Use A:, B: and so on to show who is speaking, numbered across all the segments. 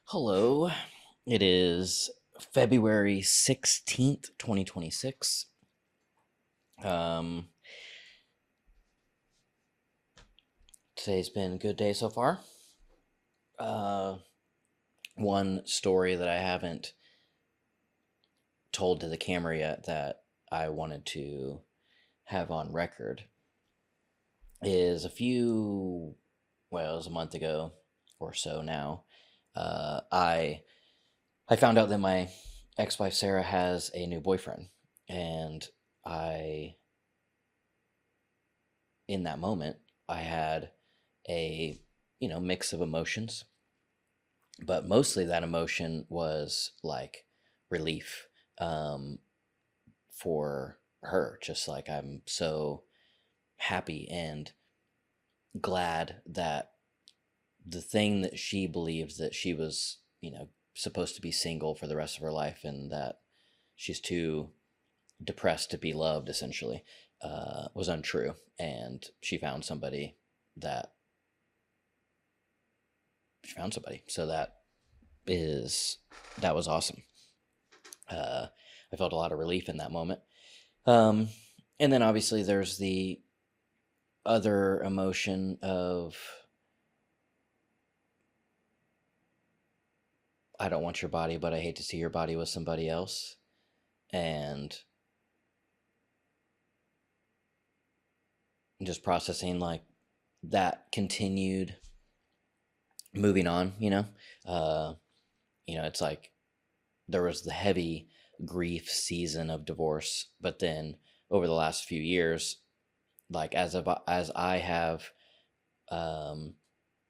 A: Hello. It is February 16th, 2026. Um, Today's been a good day so far. Uh, One story that I haven't told to the camera yet that I wanted to have on record is it was a month ago or so now. I found out that my ex-wife Sarah has a new boyfriend, and I in that moment, I had a mix of emotions, but mostly that emotion was like relief um, for her. Just like I'm so happy and glad that the thing that she believed that she was, supposed to be single for the rest of her life and that she's too depressed to be loved, essentially, was untrue. And that she found somebody. So is that was awesome. Uh, I felt a lot of relief in that moment. Um, and then obviously there's the other emotion of I don't want your body, but I hate to see your body with somebody else. And just processing like that continued moving on, Uh, it's like there was the heavy grief season of divorce, but then over the last few years, like as I have um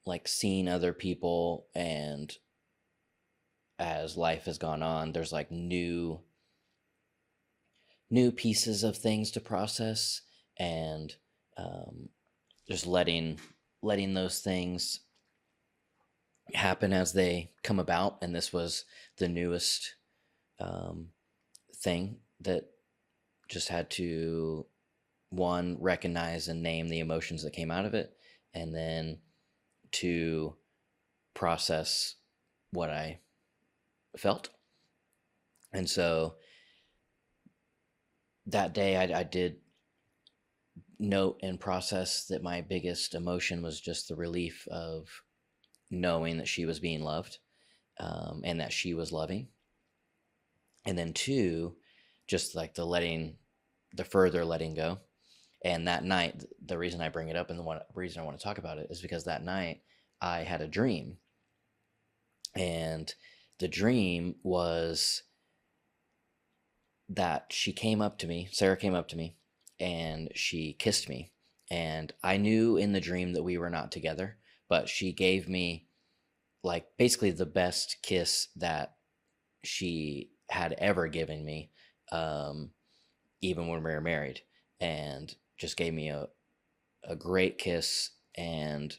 A: like seen other people and as life has gone on, there's like new pieces of things to process, and um just letting those things happen as they come about. And this was the newest um thing that just had to, one, recognize and name the emotions that came out of it, and then to process what I felt. And so that day, I did note and process that my biggest emotion was just the relief of knowing that she was being loved, and that she was loving. And then two, just like the further letting go. And that night, the reason I bring it up and the one reason I want to talk about it is because that night I had a dream. And the dream was that Sarah came up to me, and she kissed me. And I knew in the dream that we were not together, but she gave me like basically the best kiss that she had ever given me, um, even when we were married, and just gave me a great kiss. And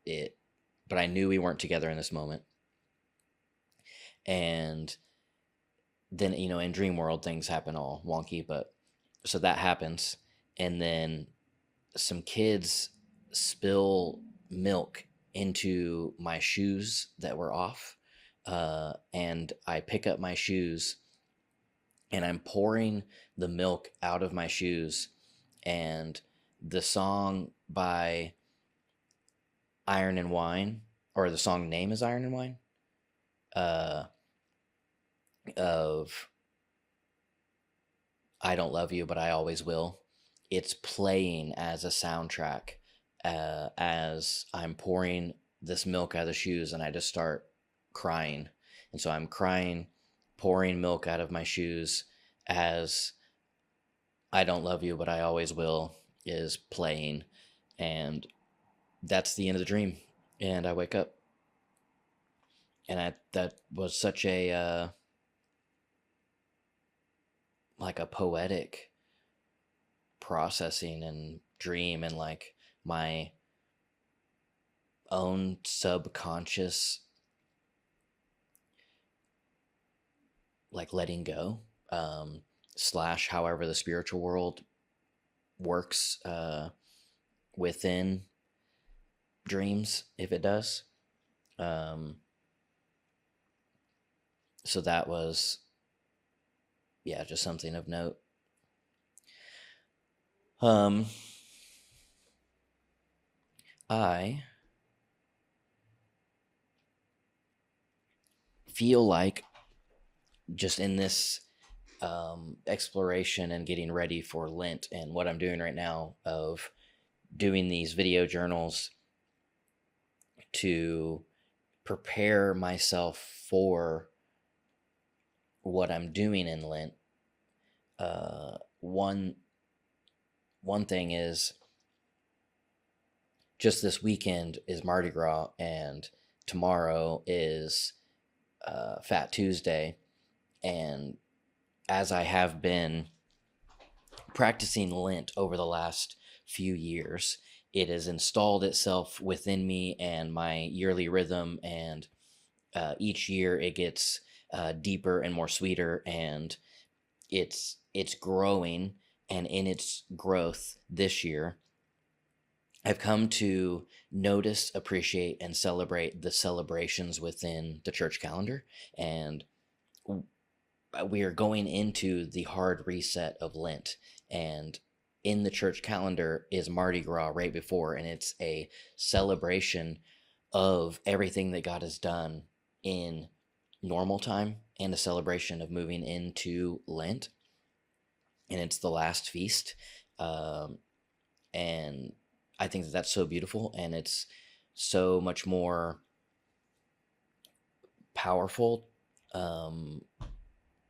A: it, but I knew we weren't together in this moment. And then, in dream world, things happen all wonky, but so that happens. And then some kids spill milk into my shoes that were off. And I pick up my shoes, and I'm pouring the milk out of my shoes. And the song by Iron and Wine, or the song name is Iron and Wine, uh, of I Don't Love You, But I Always Will. It's playing as a soundtrack, as I'm pouring this milk out of the shoes, and I just start crying. And so I'm crying, pouring milk out of my shoes as I Don't Love You, But I Always Will is playing. And that's the end of the dream. And I wake up. And that was such a, like a poetic processing and dream, and like my own subconscious like letting go, slash however the spiritual world works within dreams, if it does. um So that was, yeah, just something of note. I feel like just in this exploration and getting ready for Lent and what I'm doing right now of doing these video journals to prepare myself for what I'm doing in Lent. One thing is just this weekend is Mardi Gras, and tomorrow is Fat Tuesday. And as I have been practicing Lent over the last few years, it has installed itself within me and my yearly rhythm. And each year it gets deeper and more sweeter, and it's growing. And in its growth this year, I've come to notice, appreciate, and celebrate the celebrations within the church calendar. And we are going into the hard reset of Lent. And in the church calendar is Mardi Gras right before, and it's a celebration of everything that God has done in normal time and a celebration of moving into Lent. And it's the last feast. And I think that that's so beautiful, and it's so much more powerful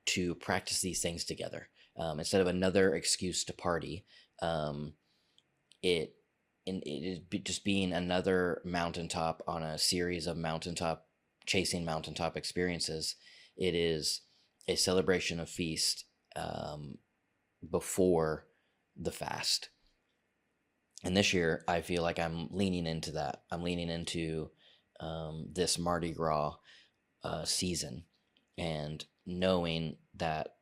A: to practice these things together. Instead of another excuse to party, it is just being another mountaintop on a series of chasing mountaintop experiences. It is a celebration of feast before the fast. And this year, I feel like I'm leaning into that. I'm leaning into this Mardi Gras season, and knowing that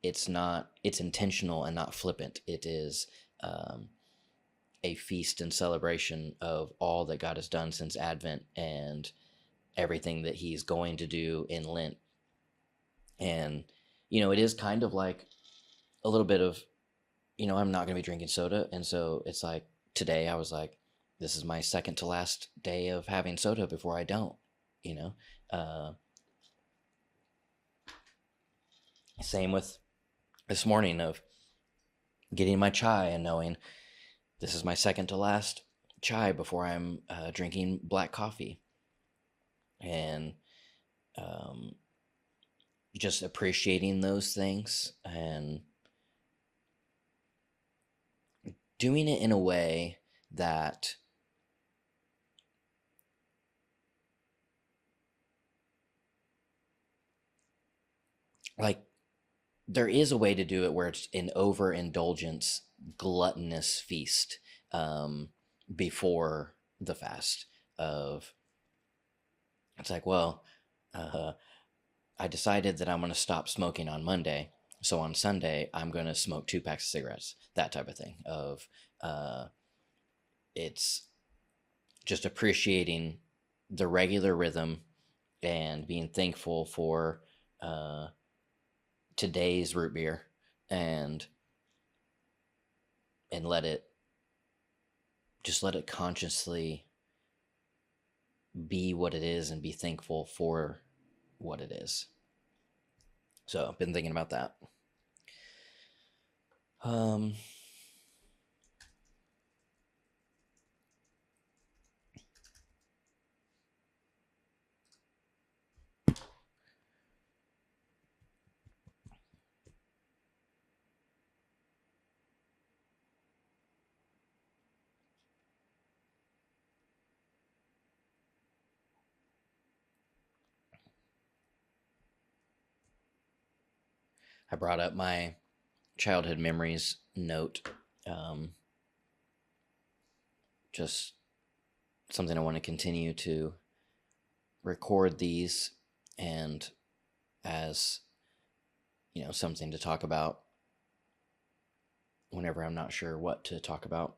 A: it's intentional and not flippant. It is a feast and celebration of all that God has done since Advent and everything that he's going to do in Lent. And, it is kind of like a little bit of, I'm not going to be drinking soda. And so it's like today I was like, this is my second to last day of having soda before I don't, same with this morning of getting my chai and knowing this is my second to last chai before I'm drinking black coffee. And just appreciating those things and doing it in a way that there is a way to do it where it's an overindulgence, gluttonous feast before the fast. It's like, well, I decided that I'm going to stop smoking on Monday, so on Sunday I'm going to smoke 2 packs of cigarettes. That type of thing. It's just appreciating the regular rhythm and being thankful for today's root beer, and let it consciously be what it is and be thankful for what it is. So I've been thinking about that. I brought up my childhood memories note. Just something I want to continue to record these, and as something to talk about whenever I'm not sure what to talk about.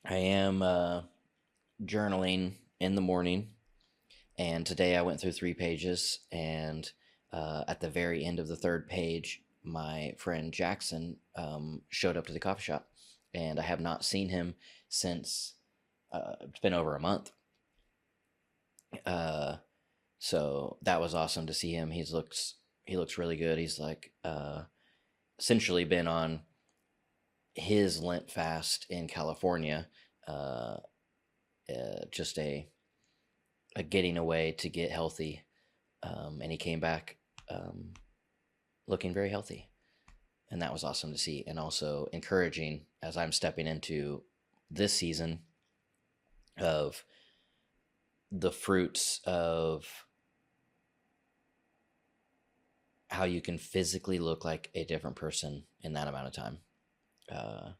A: I am journaling in the morning, and today I went through 3 pages, and at the very end of the third page, my friend Jackson showed up to the coffee shop, and I have not seen him since it's been over a month. So that was awesome to see him. He looks really good. He's like essentially been on his Lent fast in California, uh, just a getting away to get healthy, and he came back looking very healthy, and that was awesome to see, and also encouraging as I'm stepping into this season of the fruits of how you can physically look like a different person in that amount of time. Uh,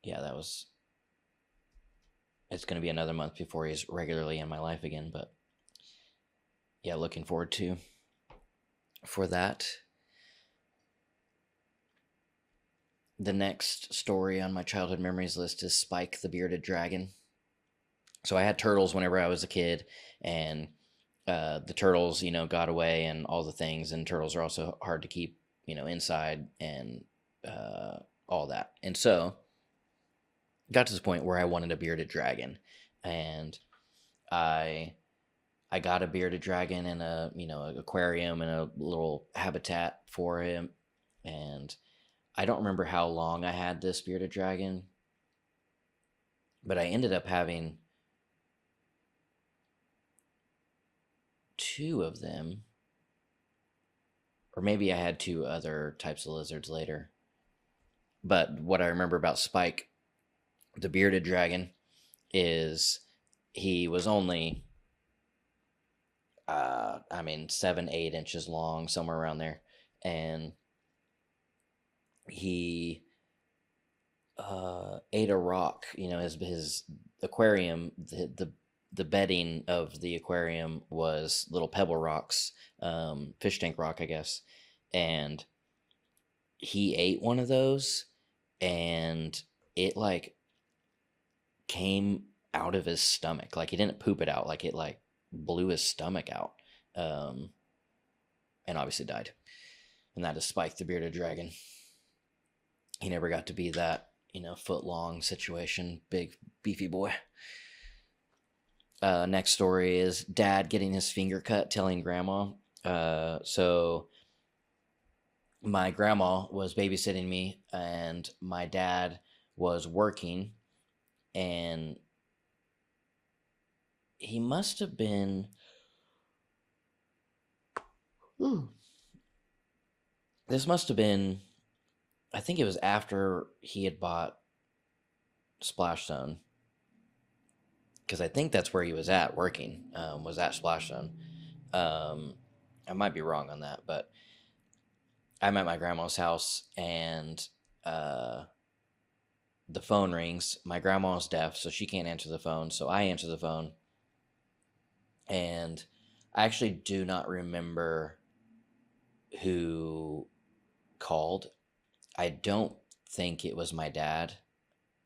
A: yeah, it's going to be another month before he's regularly in my life again, but yeah, looking forward to for that. The next story on my childhood memories list is Spike the Bearded Dragon. So I had turtles whenever I was a kid, and the turtles, got away and all the things, and turtles are also hard to keep, inside and all that. And so got to this point where I wanted a bearded dragon, and I I got a bearded dragon in a an aquarium and a little habitat for him, and I don't remember how long I had this bearded dragon, but I ended up having two of them, or maybe I had two other types of lizards later. But what I remember about Spike, the bearded dragon, is he was only, 7, 8 inches long, somewhere around there, and he ate a rock. His aquarium, the bedding of the aquarium was little pebble rocks, fish tank rock, I guess, and he ate one of those, and it like came out of his stomach. Like he didn't poop it out, like it like blew his stomach out, and obviously died. And that is Spike the Bearded Dragon. He never got to be that foot long situation, big beefy boy. Next story is Dad getting his finger cut, telling Grandma. So my grandma was babysitting me, and my dad was working, and he must have been. This must have been. I think it was after he had bought Splash Zone, because I think that's where he was at working. Was at Splash Zone. I might be wrong on that, but I'm at my grandma's house, and the phone rings. My grandma's deaf, so she can't answer the phone. So I answer the phone, and I actually do not remember who called. I don't think it was my dad.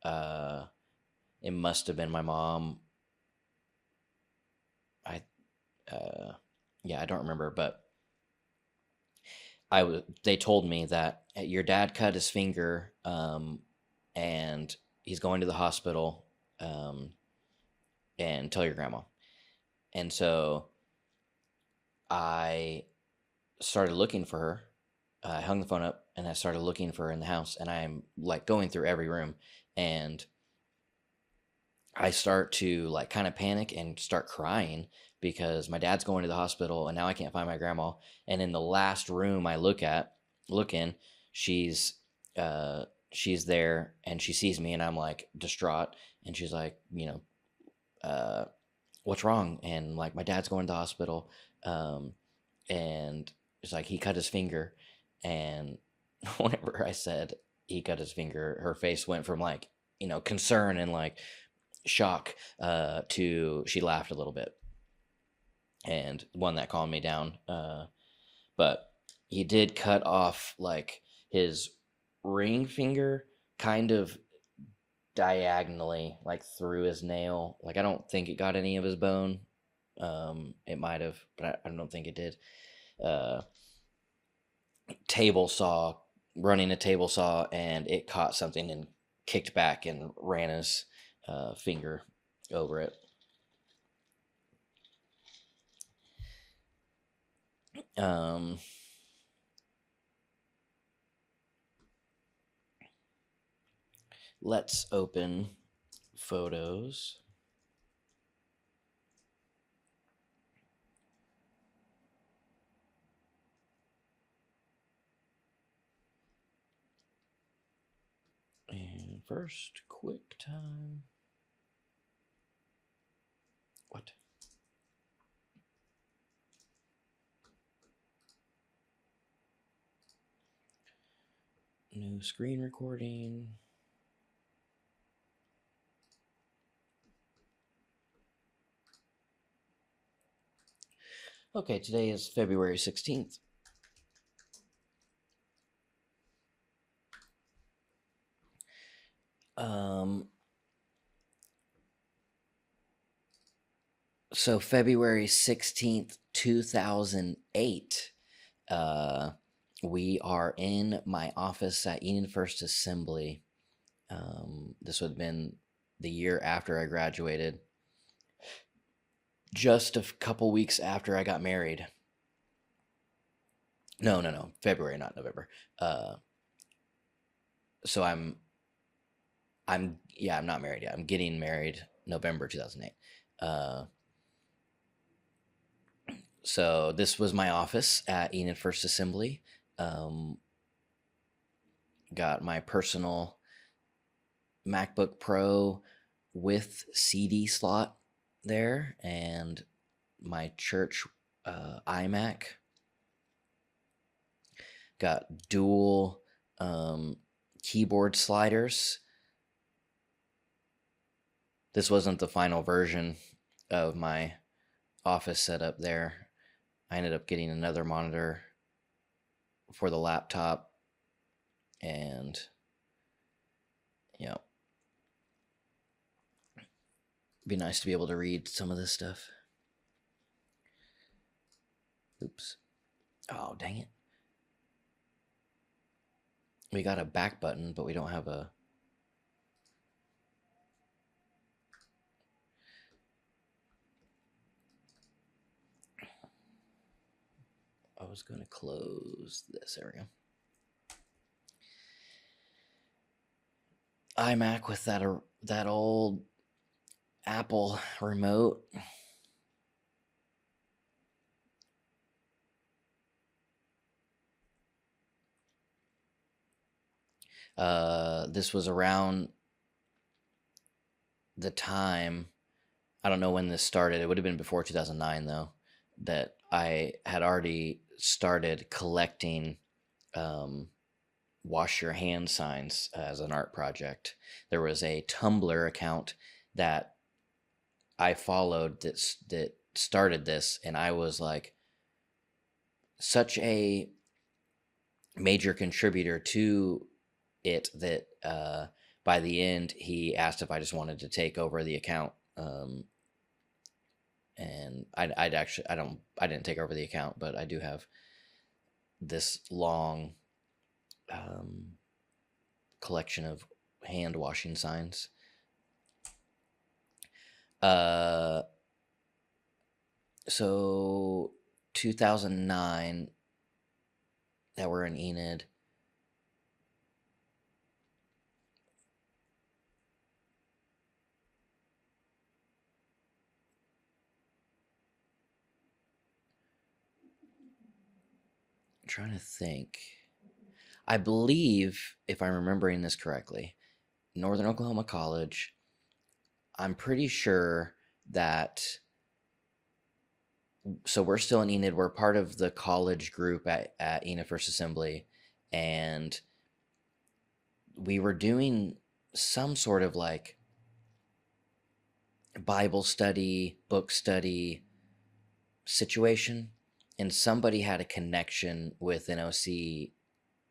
A: It must have been my mom. I don't remember, but they told me that your dad cut his finger, and he's going to the hospital, and tell your grandma. And so I started looking for her. I hung the phone up and I started looking for her in the house, and I'm like going through every room, and I start to like kind of panic and start crying because my dad's going to the hospital and now I can't find my grandma. And in the last room I look in, she's she's there, and she sees me, and I'm like distraught, and she's like, what's wrong? And like, my dad's going to the hospital, and it's like he cut his finger. And whenever I said he cut his finger, her face went from like concern and like shock, to she laughed a little bit, and one that calmed me down. But he did cut off like his ring finger kind of diagonally, like through his nail. Like I don't think it got any of his bone. It might have, but I don't think it did. Uh, Table saw, running a table saw, and it caught something and kicked back and ran his finger over it. Let's open photos. And first, QuickTime. What? New screen recording. Okay, today is February 16th. So February 16th, 2008, we are in my office at Eden First Assembly. This would have been the year after I graduated, just a couple weeks after I got married. No, February, not November. So I'm not married yet. I'm getting married November 2008. So this was my office at Eden First Assembly. Got my personal MacBook Pro with CD slot there, and my church iMac. Got dual keyboard sliders. This wasn't the final version of my office setup there. I ended up getting another monitor for the laptop, and be nice to be able to read some of this stuff. Oops. Oh, dang it. We got a back button, but we don't have a... I was going to close this area. iMac with that old Apple remote. This was around the time, I don't know when this started. It would have been before 2009 though, that I had already started collecting wash your hand signs as an art project. There was a Tumblr account that I followed that started this, and I was like such a major contributor to it that by the end he asked if I just wanted to take over the account. And I didn't take over the account, but I do have this long collection of hand washing signs. So 2009 that we're in Enid. I'm trying to think. I believe, if I'm remembering this correctly, Northern Oklahoma College, I'm pretty sure that, so we're still in Enid. We're part of the college group at Enid First Assembly, and we were doing some sort of like Bible study, book study situation, and somebody had a connection with NOC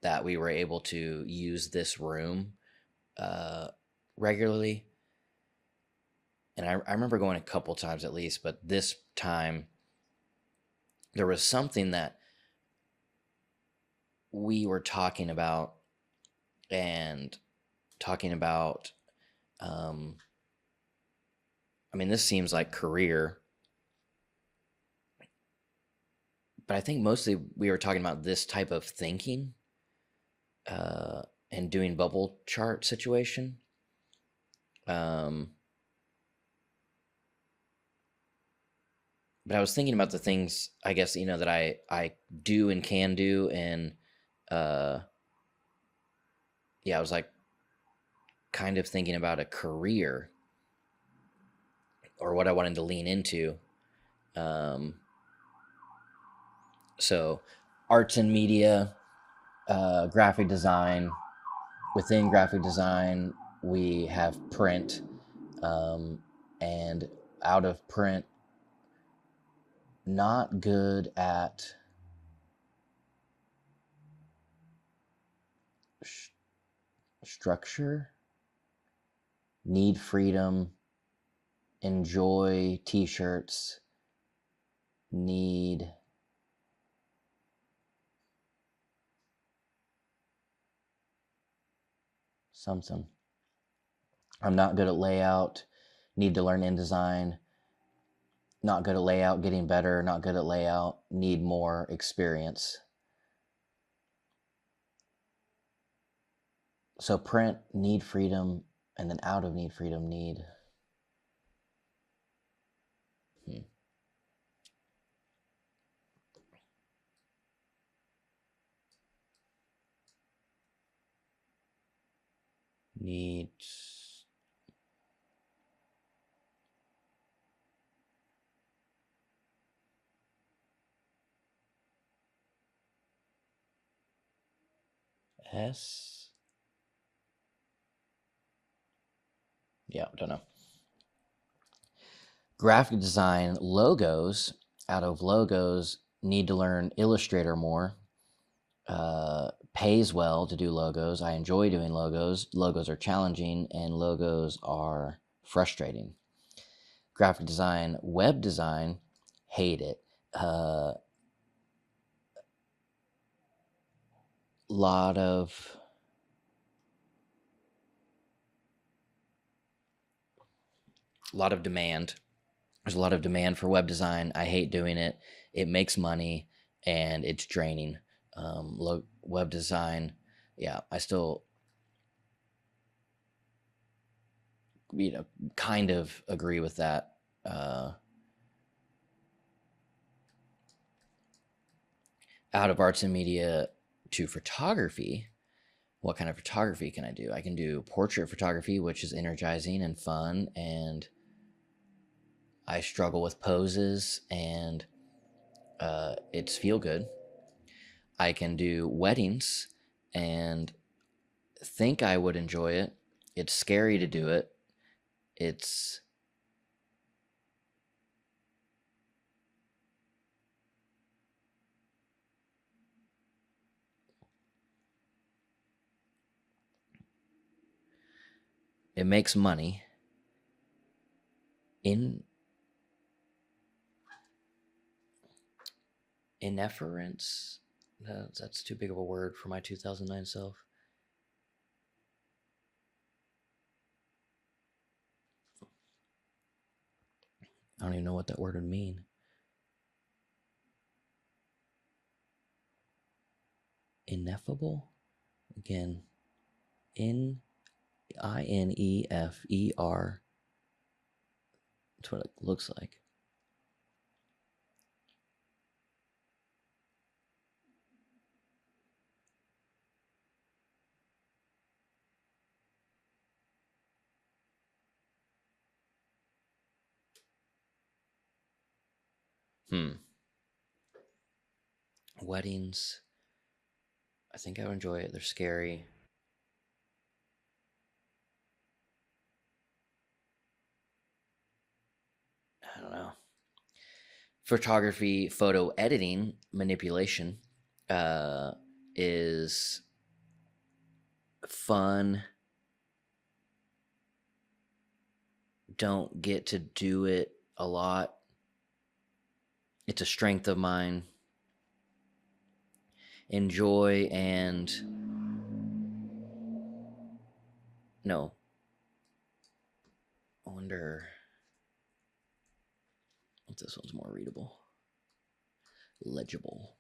A: that we were able to use this room regularly. And I remember going a couple times at least, but this time there was something that we were talking about and talking about. Um, I mean, this seems like career, but I think mostly we were talking about this type of thinking and doing bubble chart situation. Um, but I was thinking about the things, I guess, that I do and can do, and uh, yeah, I was like kind of thinking about a career or what I wanted to lean into. Um, so, arts and media, graphic design. Within graphic design, we have print, um, and out of print, not good at sh- structure, need freedom, enjoy t-shirts, need something. I'm not good at layout, need to learn InDesign, not good at layout, getting better, not good at layout, need more experience. So print, need freedom, and then out of need freedom, need. Hmm. Needs. S. Yeah, don't know. Graphic design logos. Out of logos, need to learn Illustrator more. Pays well to do logos. I enjoy doing logos. Logos are challenging and logos are frustrating. Graphic design, web design, hate it. Lot of demand. There's a lot of demand for web design. I hate doing it. It makes money and it's draining. Web design, yeah, I still, kind of agree with that. Out of arts and media to photography, what kind of photography can I do? I can do portrait photography, which is energizing and fun, and I struggle with poses, and it's feel good. I can do weddings and think I would enjoy it. It's scary to do it. It's it makes money in inference. That's too big of a word for my 2009 self. I don't even know what that word would mean. Ineffable? Again, Inefer. That's what it looks like. Weddings. I think I would enjoy it. They're scary. I don't know. Photography, photo editing, manipulation uh, is fun don't get to do it a lot. It's a strength of mine. Enjoy and no. I wonder if this one's more readable. Legible.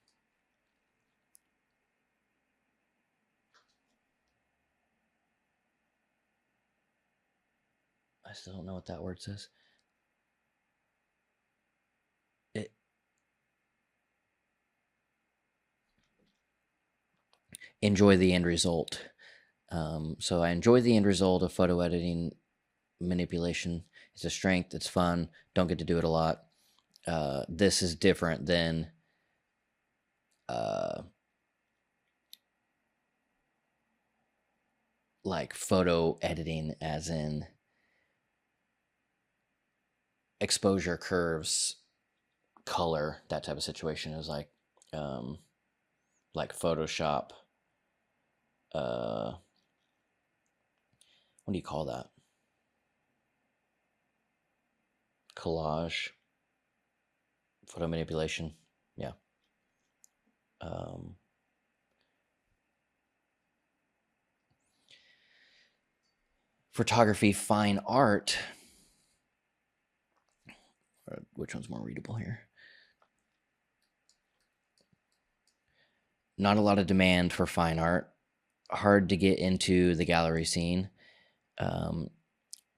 A: I still don't know what that word says. Enjoy the end result. So I enjoy the end result of photo editing manipulation. It's a strength. It's fun. Don't get to do it a lot. This is different than like photo editing, as in exposure curves, color, that type of situation. Is like Photoshop. What do you call that? Collage, photo manipulation. Yeah. Photography, fine art. Which one's more readable here? Not a lot of demand for fine art. Hard to get into the gallery scene.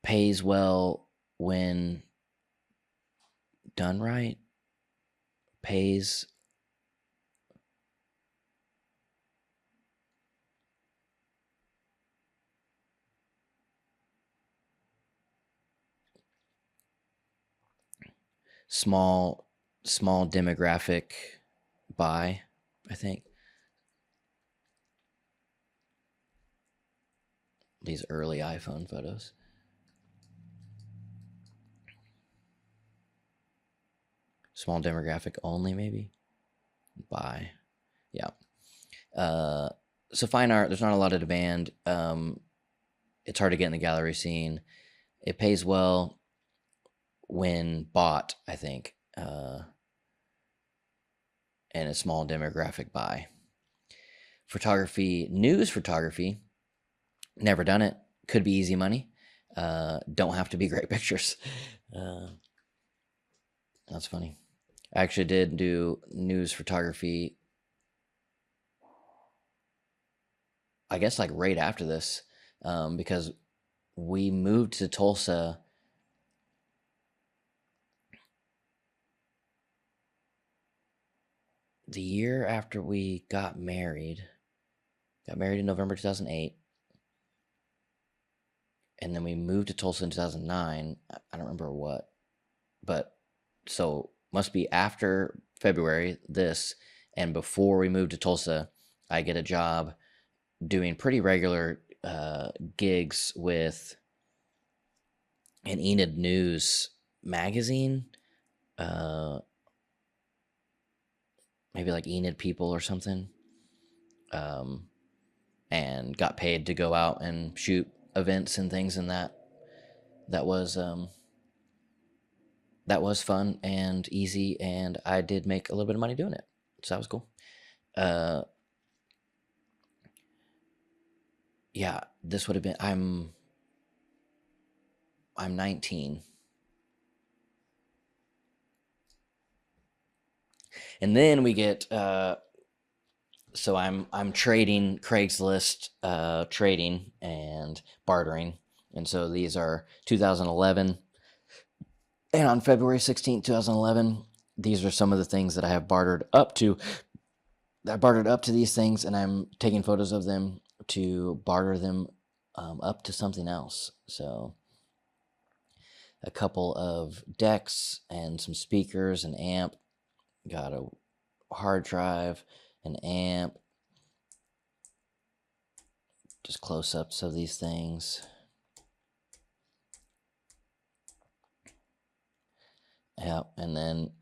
A: Pays well when done right. Pays small demographic buy, I think. These early iPhone photos. Small demographic only, maybe. Buy. Yeah. So fine art, there's not a lot of demand. It's hard to get in the gallery scene. It pays well when bought, I think, and a small demographic buy. Photography, news photography, never done it. Could be easy money. Don't have to be great pictures. That's funny. I actually did do news photography, I guess, like right after this, because we moved to Tulsa the year after we got married. Got married in November 2008. And then we moved to Tulsa in 2009. I don't remember what. But so must be after February, this, and before we moved to Tulsa, I get a job doing pretty regular gigs with an Enid News magazine, maybe like Enid People or something, and got paid to go out and shoot events and things, and that was fun and easy, and I did make a little bit of money doing it, so that was cool. Yeah, this would have been, I'm 19. And then we get so I'm trading Craigslist, trading and bartering. And so these are 2011. And on February 16th, 2011, these are some of the things that I have bartered up to. I bartered up to these things, and I'm taking photos of them to barter them up to something else. So a couple of decks and some speakers, an amp, got a hard drive, an amp, just close-ups of these things. Yeah, and then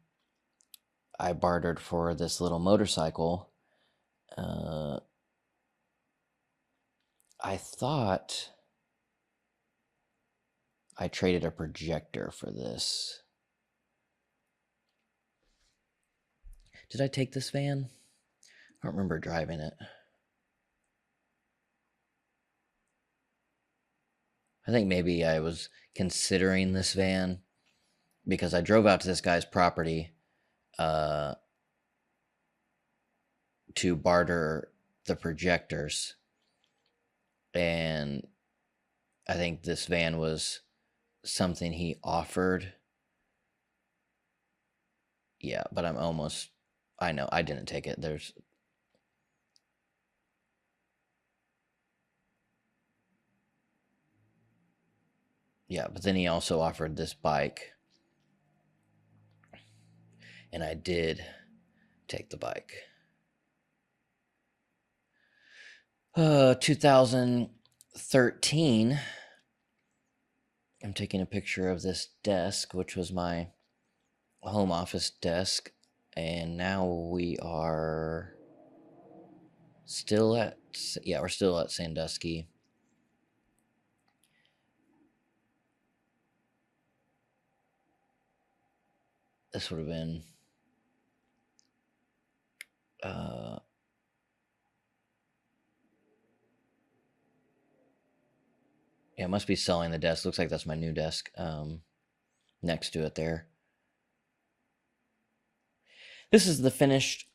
A: I bartered for this little motorcycle. I thought I traded a projector for this. Did I take this van? I don't remember driving it. I think maybe I was considering this van because I drove out to this guy's property to barter the projectors. And I think this van was something he offered. Yeah, but I know I didn't take it. Yeah, but then he also offered this bike. And I did take the bike. 2013, I'm taking a picture of this desk, which was my home office desk. And now we are we're still at Sandusky. This would have been yeah, it must be selling the desk. Looks like that's my new desk next to it there. This is the finished,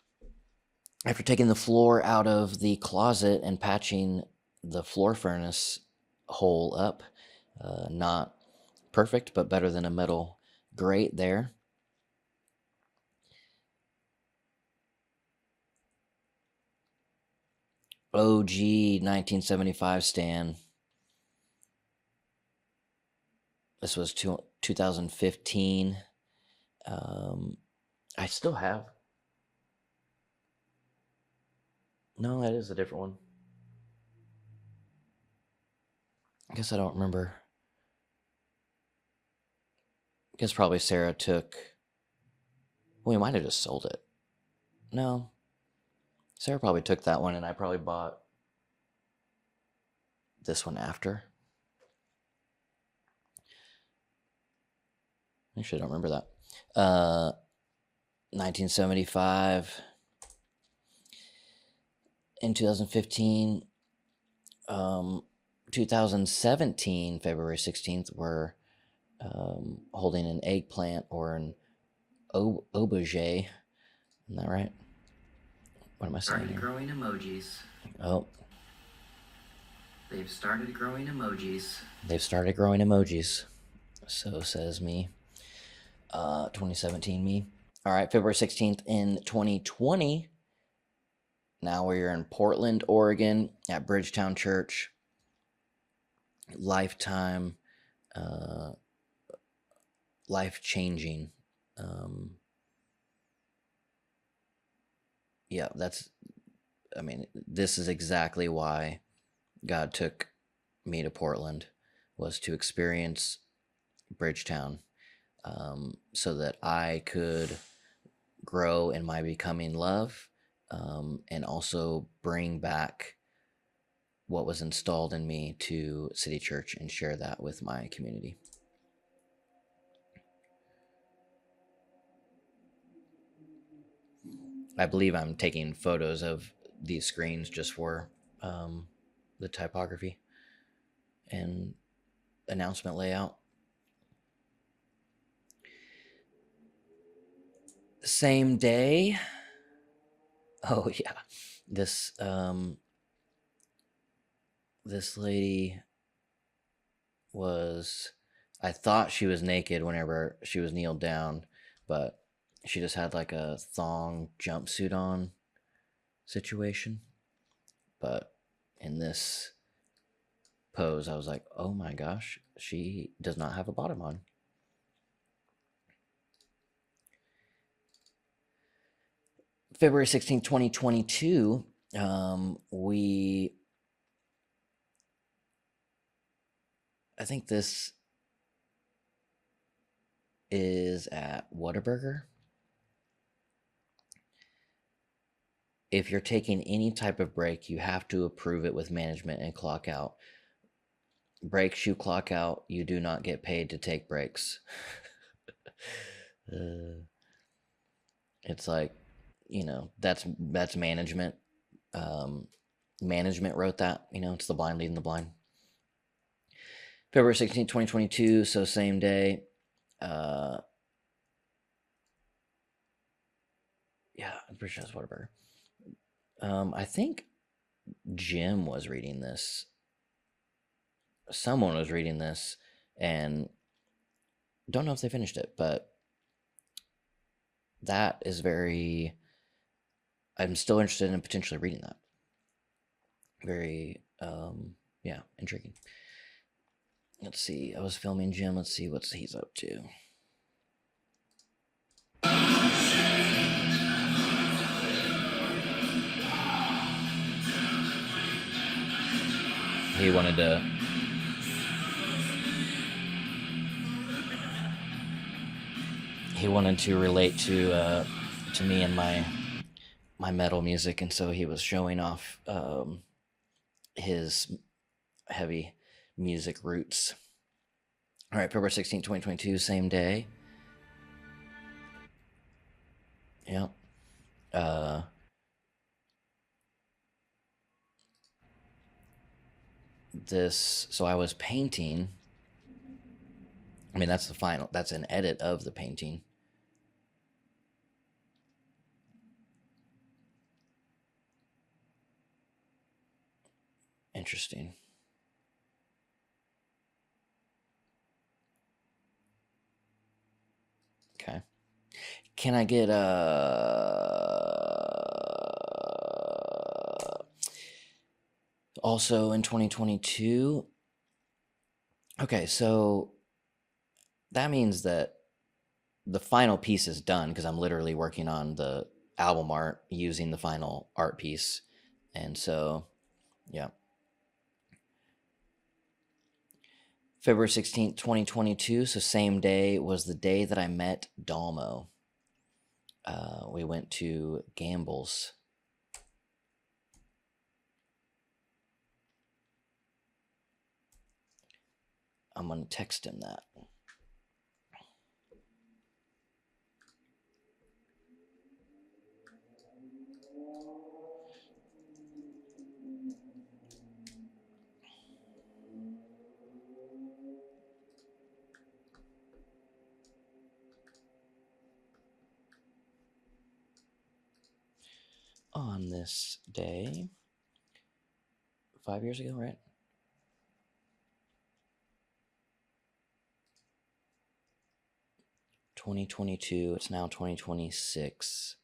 A: after taking the floor out of the closet and patching the floor furnace hole up. Not perfect, but better than a metal grate there. OG 1975 stand. This was 2015. I still have. No, that is a different one. I guess I don't remember. I guess probably Sarah took. Well, we might have just sold it. No. Sarah probably took that one, and I probably bought this one after. Actually, I don't remember that. 1975. In 2015. 2017, February 16th, we're holding an eggplant or an aubergine. Isn't that right? What am I saying here?
B: Growing emojis.
A: Oh.
B: They've started growing emojis.
A: They've started growing emojis. So says me. 2017 me. All right, February 16th in 2020. Now we're in Portland, Oregon at Bridgetown Church. Lifetime, life-changing. Yeah, this is exactly why God took me to Portland, was to experience Bridgetown, so that I could grow in my becoming love, and also bring back what was installed in me to City Church and share that with my community. I believe I'm taking photos of these screens just for the typography and announcement layout. Same day. Oh yeah, this lady was. I thought she was naked whenever she was kneeled down, but she just had like a thong jumpsuit on situation. But in this pose, I was like, oh my gosh, she does not have a bottom on. February 16th, 2022, I think this is at Whataburger. If you're taking any type of break, you have to approve it with management and clock out. Break shoe clock out. You do not get paid to take breaks. It's like, that's management. Management wrote that. It's the blind leading the blind. February 16th, 2022. So same day. Yeah, I'm pretty sure that's Whataburger. I think Jim was reading this. Someone was reading this, and don't know if they finished it, but that is very. I'm still interested in potentially reading that. Very, yeah, intriguing. Let's see. I was filming Jim. Let's see what he's up to. He wanted to relate to me and my metal music, and so he was showing off his heavy music roots. All right, February 16th, 2022, same day. Yeah. So I was painting. I mean, that's an edit of the painting. Interesting. Okay. Can I get also in 2022? Okay, so that means that the final piece is done because I'm literally working on the album art using the final art piece. And so, yeah. February 16th, 2022. So same day was the day that I met Dalmo. We went to Gamble's. I'm going to text him that. On this day, 5 years ago, right? (2022). It's now 2026.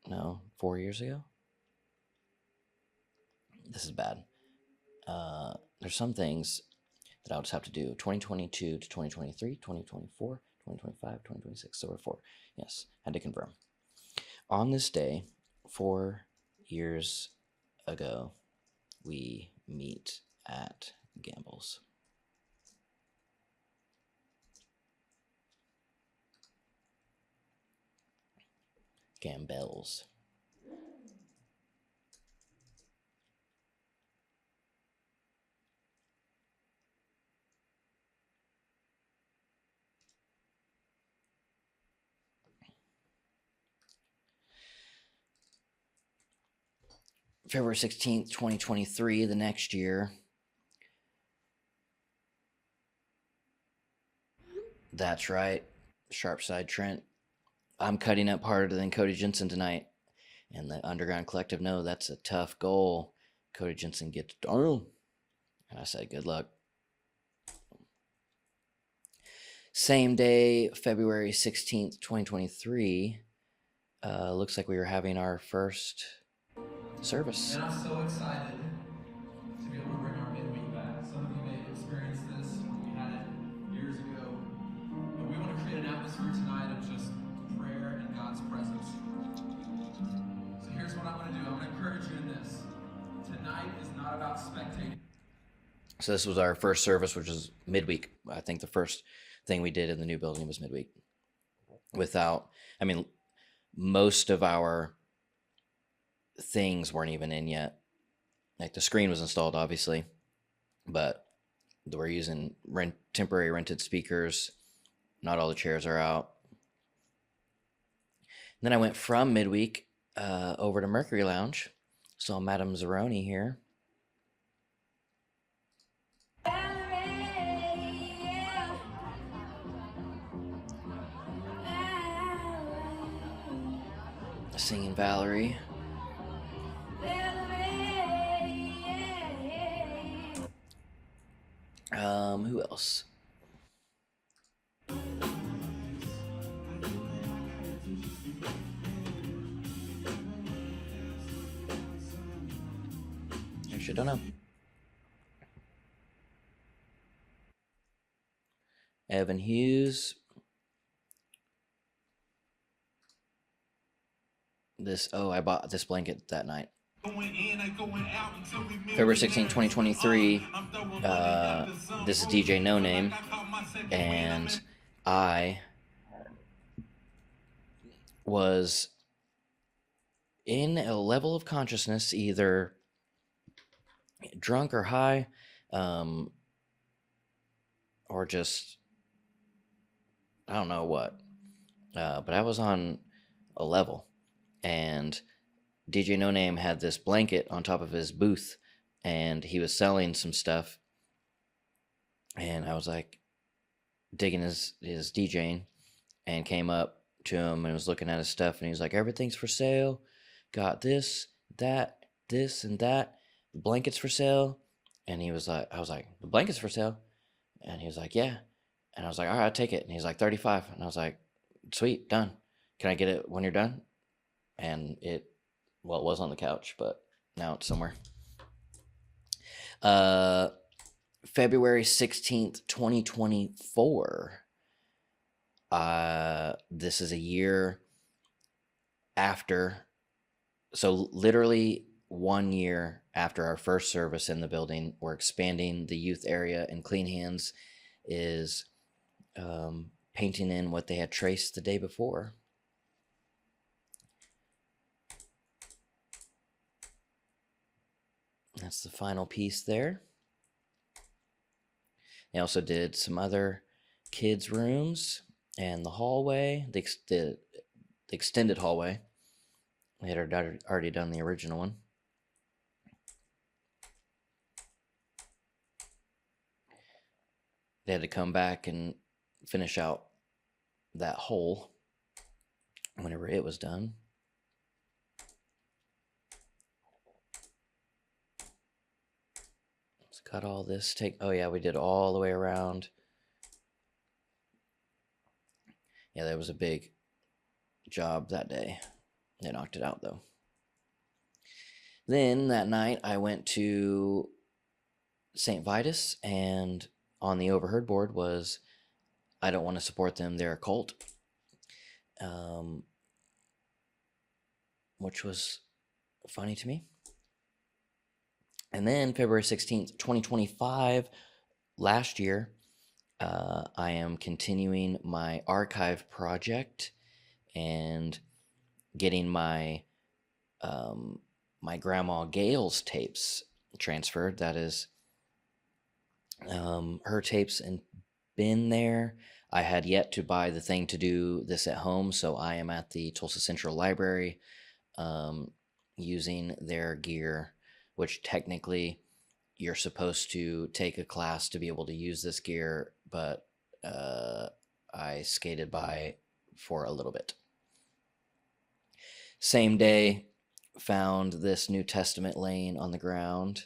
A: No, 4 years ago. This is bad. There's some things that I'll just have to do. 2022 to 2023, 2024, 2025, 2026. So we're 4. Yes, had to confirm. On this day, 4 years ago, we meet at Gamble's. Gambel's. February 16th, 2023, the next year. That's right, Sharpside Trent. I'm cutting up harder than Cody Jensen tonight. And the Underground Collective know that's a tough goal. Cody Jensen gets down. And I said, good luck. Same day, February 16th, 2023. Looks like we were having our first service.
C: And I'm so excited to be able to bring our midweek back. Some of you may have experienced this. We had it years ago. But we want to create an atmosphere tonight of just prayer and God's presence. So here's what I'm going to do. I'm going to encourage you in this. Tonight is not about spectating.
A: So this was our first service, which was midweek. I think the first thing we did in the new building was midweek. Most of our things weren't even in yet. Like the screen was installed, obviously, but we're using temporary rented speakers. Not all the chairs are out. And then I went from midweek over to Mercury Lounge. Saw Madame Zeroni here. Singing Valerie. Who else? Actually, I don't know. Evan Hughes. I bought this blanket that night. February 16, 2023. This is DJ No Name, and I was in a level of consciousness, either drunk or high, or just, I don't know what, but I was on a level, and DJ No Name had this blanket on top of his booth, and he was selling some stuff, and I was like digging his DJing, and came up to him and was looking at his stuff, and he was like, everything's for sale, got this, that, this, and that, the blanket's for sale. And I was like, the blanket's for sale? And he was like, yeah. And I was like, all right, I'll take it. And he's like, 35. And I was like, sweet, done. Can I get it when you're done? And it was on the couch, but now it's somewhere. February 16th, 2024. This is a year after, so literally 1 year after our first service in the building. We're expanding the youth area, and Clean Hands is painting in what they had traced the day before. That's the final piece there. They also did some other kids' rooms and the hallway, the extended hallway. They had already done the original one. They had to come back and finish out that hole whenever it was done. Let's cut all this. Oh yeah, we did all the way around. Yeah, that was a big job that day. They knocked it out though. Then that night I went to St. Vitus, and on the overheard board was, I don't want to support them, they're a cult. Which was funny to me. And then February 16th, 2025, last year, I am continuing my archive project and getting my my grandma Gail's tapes transferred. That is her tapes and bin there. I had yet to buy the thing to do this at home, so I am at the Tulsa Central Library using their gear, which technically you're supposed to take a class to be able to use this gear, but I skated by for a little bit. Same day, found this New Testament laying on the ground,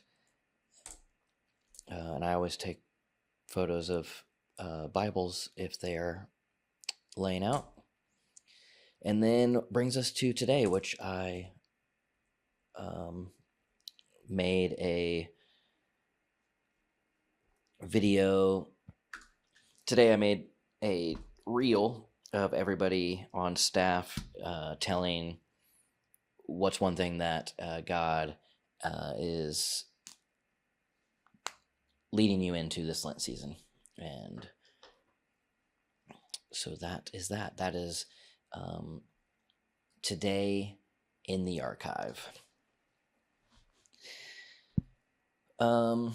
A: and I always take photos of Bibles if they are laying out. And then brings us to today, which I made a video. Today I made a reel of everybody on staff telling what's one thing that God is leading you into this Lent season. And so that is that. That is today in the archive. Um,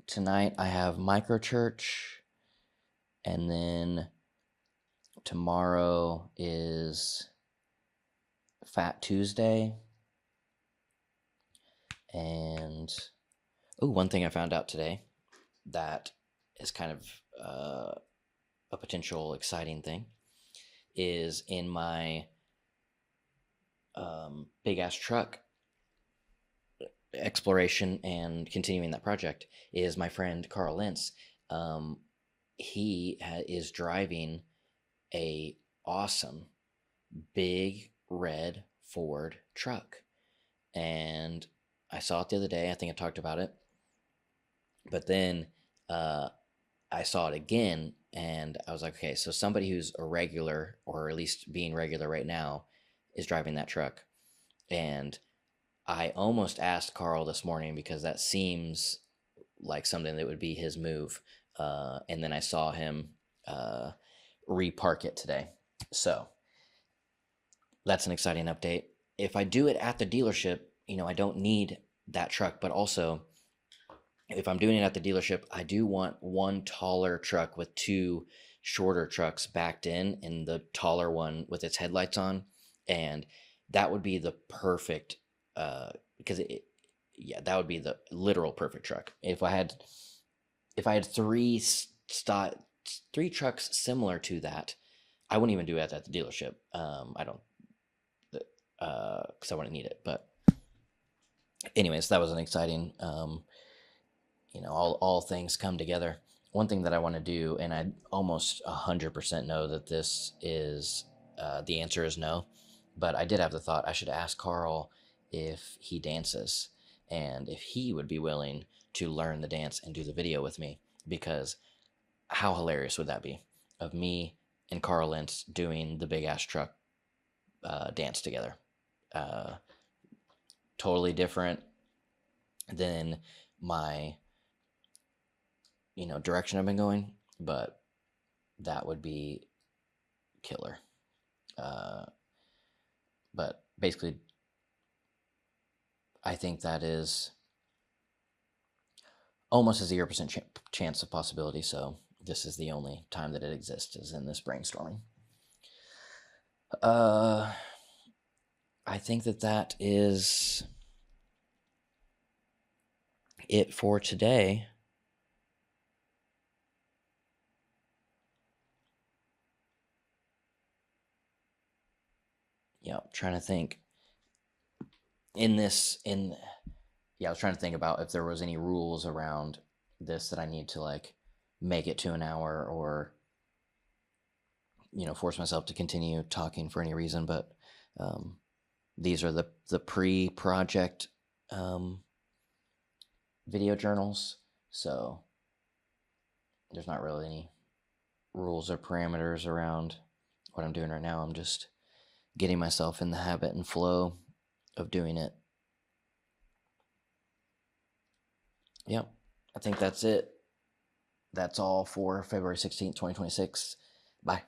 A: Tonight I have micro church, and then tomorrow is Fat Tuesday. And one thing I found out today that is kind of a potential exciting thing is in my big ass truck exploration and continuing that project is my friend Carl Lentz. He is driving a awesome big red Ford truck, and I saw it the other day. I think I talked about it, but then I saw it again, and I was like, okay, so somebody who's a regular, or at least being regular right now, is driving that truck. And I almost asked Carl this morning because that seems like something that would be his move. And then I saw him repark it today. So that's an exciting update. If I do it at the dealership, I don't need that truck, but also if I'm doing it at the dealership, I do want one taller truck with two shorter trucks backed in, and the taller one with its headlights on. And that would be the perfect, because that would be the literal perfect truck. If I had three trucks similar to that, I wouldn't even do it at the dealership. I don't, because I wouldn't need it. But anyways, that was an exciting, all things come together. One thing that I want to do, and I almost 100% know that this is, the answer is no, but I did have the thought I should ask Carl if he dances and if he would be willing to learn the dance and do the video with me, because how hilarious would that be of me and Carl Lentz doing the big ass truck dance together. Totally different than my direction I've been going, but that would be killer. But basically, I think that is almost a 0% chance of possibility. So this is the only time that it exists, is in this brainstorming. I think that is it for today. Trying to think I was trying to think about if there was any rules around this that I need to like make it to an hour, or force myself to continue talking for any reason. But these are the pre-project video journals, so there's not really any rules or parameters around what I'm doing right now. I'm just getting myself in the habit and flow of doing it. Yep, I think that's it. That's all for February 16th, 2026. Bye.